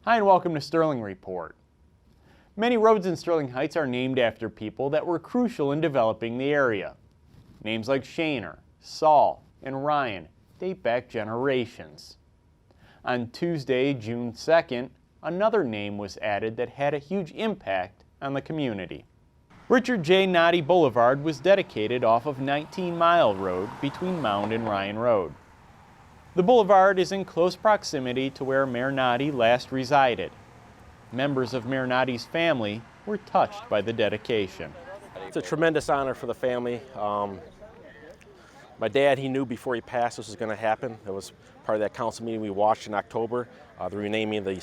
Hi and welcome to Sterling Report. Many roads in Sterling Heights are named after people that were crucial in developing the area. Names like Shaner, Saul, and Ryan date back generations. On Tuesday, June 2nd, another name was added that had a huge impact on the community. Richard J. Notte Boulevard was dedicated off of 19 Mile Road between Mound and Ryan Road. The boulevard is in close proximity to where Mayor Notte last resided. Members of Mayor Notte's family were touched by the dedication. It's a tremendous honor for the family. My dad, he knew before he passed this was going to happen. It was part of that council meeting we watched in October, the renaming of the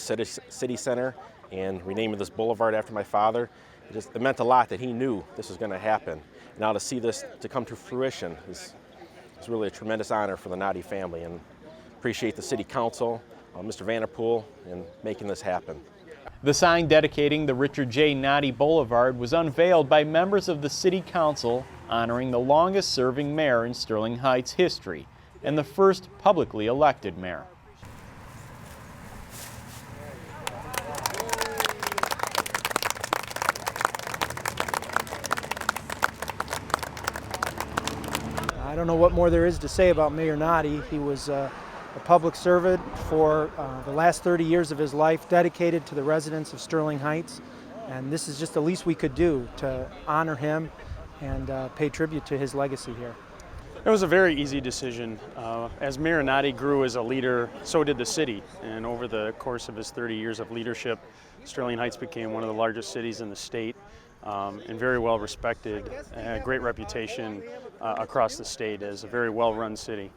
city center and renaming this boulevard after my father. It meant a lot that he knew this was going to happen. Now to see this to come to fruition is really a tremendous honor for the Notte family, and appreciate the city council, Mr. Vanderpool, in making this happen. The sign dedicating the Richard J. Notte Boulevard was unveiled by members of the city council, honoring the longest serving mayor in Sterling Heights history and the first publicly elected mayor. I don't know what more there is to say about Mayor Notte. He was a public servant for the last 30 years of his life, dedicated to the residents of Sterling Heights, and this is just the least we could do to honor him and pay tribute to his legacy here. It was a very easy decision. As Mayor Notte grew as a leader, so did the city, and over the course of his 30 years of leadership, Sterling Heights became one of the largest cities in the state, and very well respected, a great reputation across the state as a very well-run city.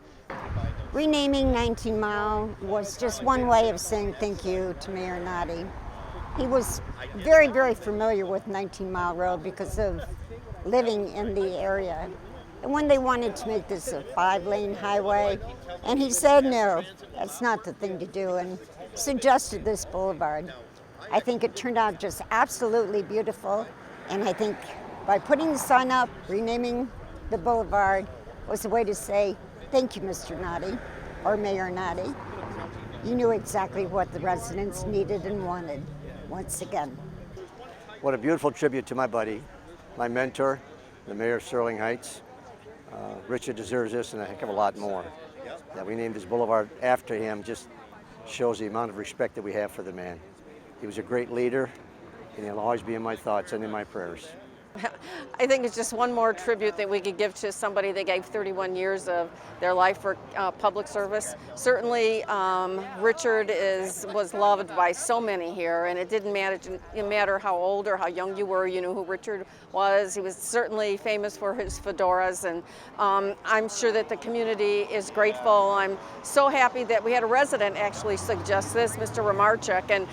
Renaming 19 Mile was just one way of saying thank you to Mayor Notte. He was very, very familiar with 19 Mile Road because of living in the area. And when they wanted to make this a 5-lane highway, and he said no, that's not the thing to do, and suggested this boulevard. I think it turned out just absolutely beautiful, and I think by putting the sign up, renaming the boulevard was a way to say, thank you, Mr. Notte, or Mayor Notte. You knew exactly what the residents needed and wanted, once again. What a beautiful tribute to my buddy, my mentor, the mayor of Sterling Heights. Richard deserves this and a heck of a lot more. That we named this boulevard after him just shows the amount of respect that we have for the man. He was a great leader, and he'll always be in my thoughts and in my prayers. I think it's just one more tribute that we could give to somebody that gave 31 years of their life for public service. Certainly, Richard was loved by so many here, and it didn't matter how old or how young you were, you knew who Richard was. He was certainly famous for his fedoras, and I'm sure that the community is grateful. I'm so happy that we had a resident actually suggest this, Mr. Romarchuk, and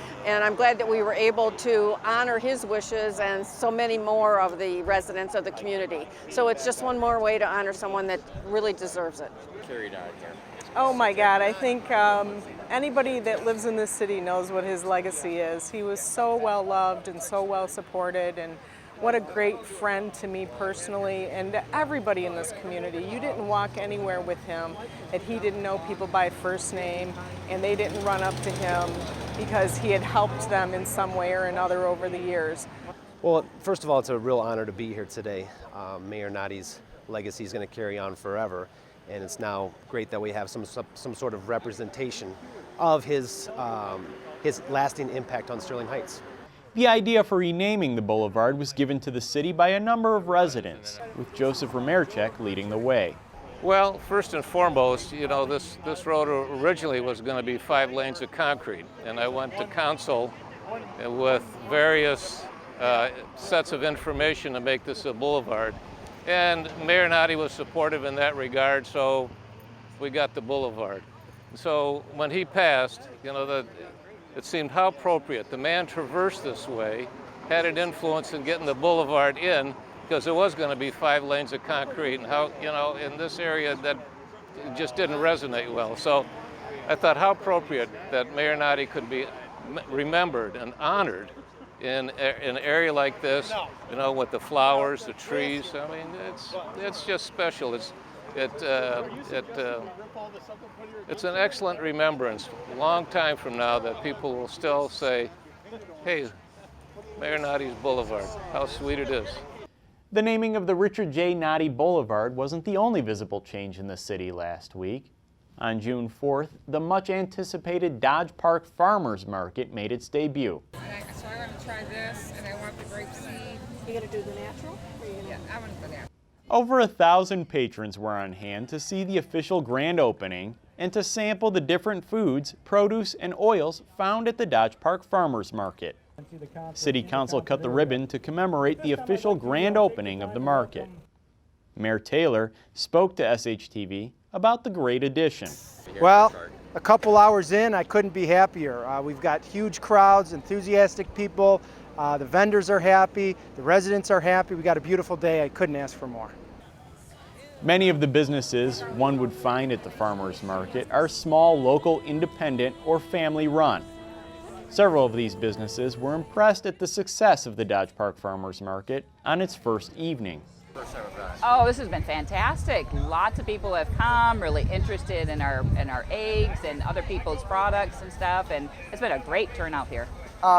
I'm glad that we were able to honor his wishes and so many more of the residents of the community. So it's just one more way to honor someone that really deserves it. Oh my God, I think anybody that lives in this city knows what his legacy is. He was so well loved and so well supported, and what a great friend to me personally and to everybody in this community. You didn't walk anywhere with him that he didn't know people by first name, and they didn't run up to him because he had helped them in some way or another over the years. Well, first of all, it's a real honor to be here today. Mayor Notte's legacy is going to carry on forever, and it's now great that we have some sort of representation of his lasting impact on Sterling Heights. The idea for renaming the boulevard was given to the city by a number of residents, with Joseph Romarchuk leading the way. Well, first and foremost, you know, this road originally was going to be 5 lanes of concrete, and I went to council with various sets of information to make this a boulevard. And Mayor Notte was supportive in that regard, so we got the boulevard. So when he passed, you know, it seemed how appropriate. The man traversed this way, had an influence in getting the boulevard in, because there was going to be 5 lanes of concrete, and how, you know, in this area that just didn't resonate well. So I thought how appropriate that Mayor Notte could be remembered and honored in an area like this, you know, with the flowers, the trees. I mean, it's just special. it's an excellent remembrance. A long time from now that people will still say, hey, Mayor Notte's Boulevard, how sweet it is. The naming of the Richard J. Notte Boulevard wasn't the only visible change in the city last week. On June 4th, the much-anticipated Dodge Park Farmers Market made its debut. So I want to try this, and I want the grape seed. You gonna do the natural? Yeah, I want the natural. Over 1,000 patrons were on hand to see the official grand opening and to sample the different foods, produce, and oils found at the Dodge Park Farmers Market. City Council cut the ribbon to commemorate the official grand opening of the market. Mayor Taylor spoke to SHTV about the great addition. Well, a couple hours in, I couldn't be happier. We've got huge crowds, enthusiastic people. The vendors are happy, the residents are happy. We got a beautiful day. I couldn't ask for more. Many of the businesses one would find at the farmers market are small, local, independent, or family-run. Several of these businesses were impressed at the success of the Dodge Park Farmers Market on its first evening. Oh, this has been fantastic. Lots of people have come, really interested in our eggs and other people's products and stuff, and it's been a great turnout here.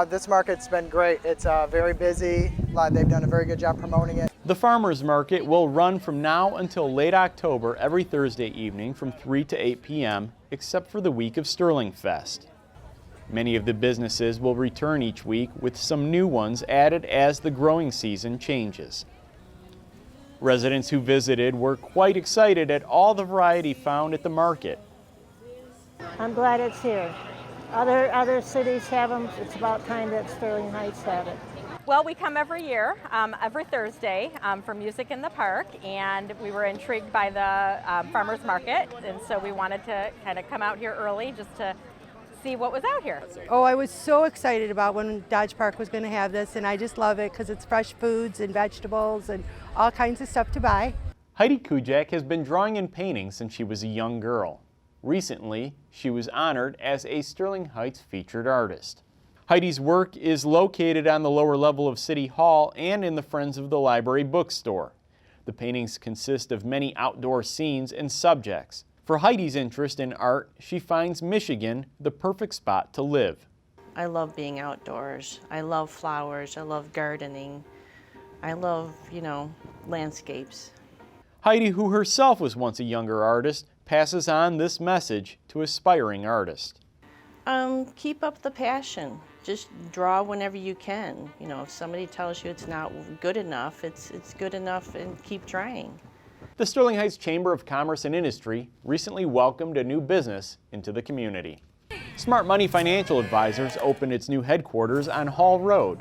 This market's been great. It's very busy. They've done a very good job promoting it. The farmers market will run from now until late October every Thursday evening from 3 to 8 p.m., except for the week of Sterling Fest. Many of the businesses will return each week with some new ones added as the growing season changes. Residents who visited were quite excited at all the variety found at the market. I'm glad it's here. Other cities have them. It's about time that Sterling Heights had it. Well, we come every year, every Thursday for Music in the Park, and we were intrigued by the farmers market, and so we wanted to kind of come out here early just to see what was out here. Oh, I was so excited about when Dodge Park was going to have this, and I just love it because it's fresh foods and vegetables and all kinds of stuff to buy. Heidi Kujat has been drawing and painting since she was a young girl. Recently, she was honored as a Sterling Heights featured artist. Heidi's work is located on the lower level of City Hall and in the Friends of the Library bookstore. The paintings consist of many outdoor scenes and subjects. For Heidi's interest in art, she finds Michigan the perfect spot to live. I love being outdoors. I love flowers. I love gardening. I love, landscapes. Heidi, who herself was once a younger artist, passes on this message to aspiring artists. Keep up the passion. Just draw whenever you can. If somebody tells you it's not good enough, it's good enough, and keep trying. The Sterling Heights Chamber of Commerce and Industry recently welcomed a new business into the community. Smart Money Financial Advisors opened its new headquarters on Hall Road.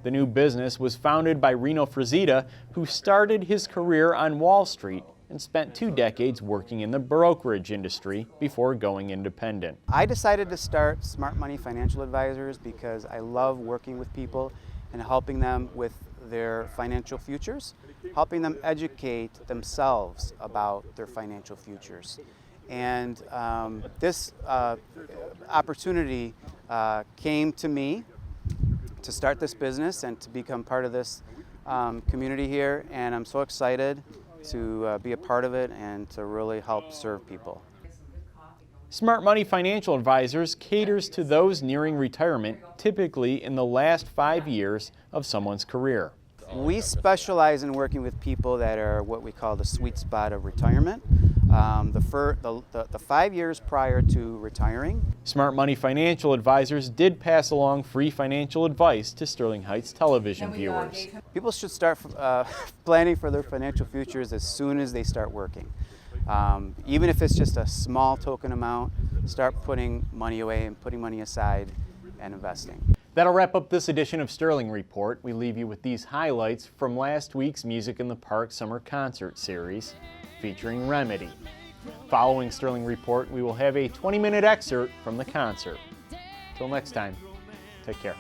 The new business was founded by Reno Frazita, who started his career on Wall Street and spent 2 decades working in the brokerage industry before going independent. I decided to start Smart Money Financial Advisors because I love working with people and helping them with their financial futures, helping them educate themselves about their financial futures. And this opportunity came to me to start this business and to become part of this community here, and I'm so excited to be a part of it and to really help serve people. Smart Money Financial Advisors caters to those nearing retirement, typically in the last 5 years of someone's career. We specialize in working with people that are what we call the sweet spot of retirement, the 5 years prior to retiring. Smart Money Financial Advisors did pass along free financial advice to Sterling Heights television viewers. People should start planning for their financial futures as soon as they start working. Even if it's just a small token amount, start putting money away and putting money aside and investing. That'll wrap up this edition of Sterling Report. We leave you with these highlights from last week's Music in the Park Summer Concert Series featuring Remedy. Following Sterling Report, we will have a 20-minute excerpt from the concert. Till next time, take care.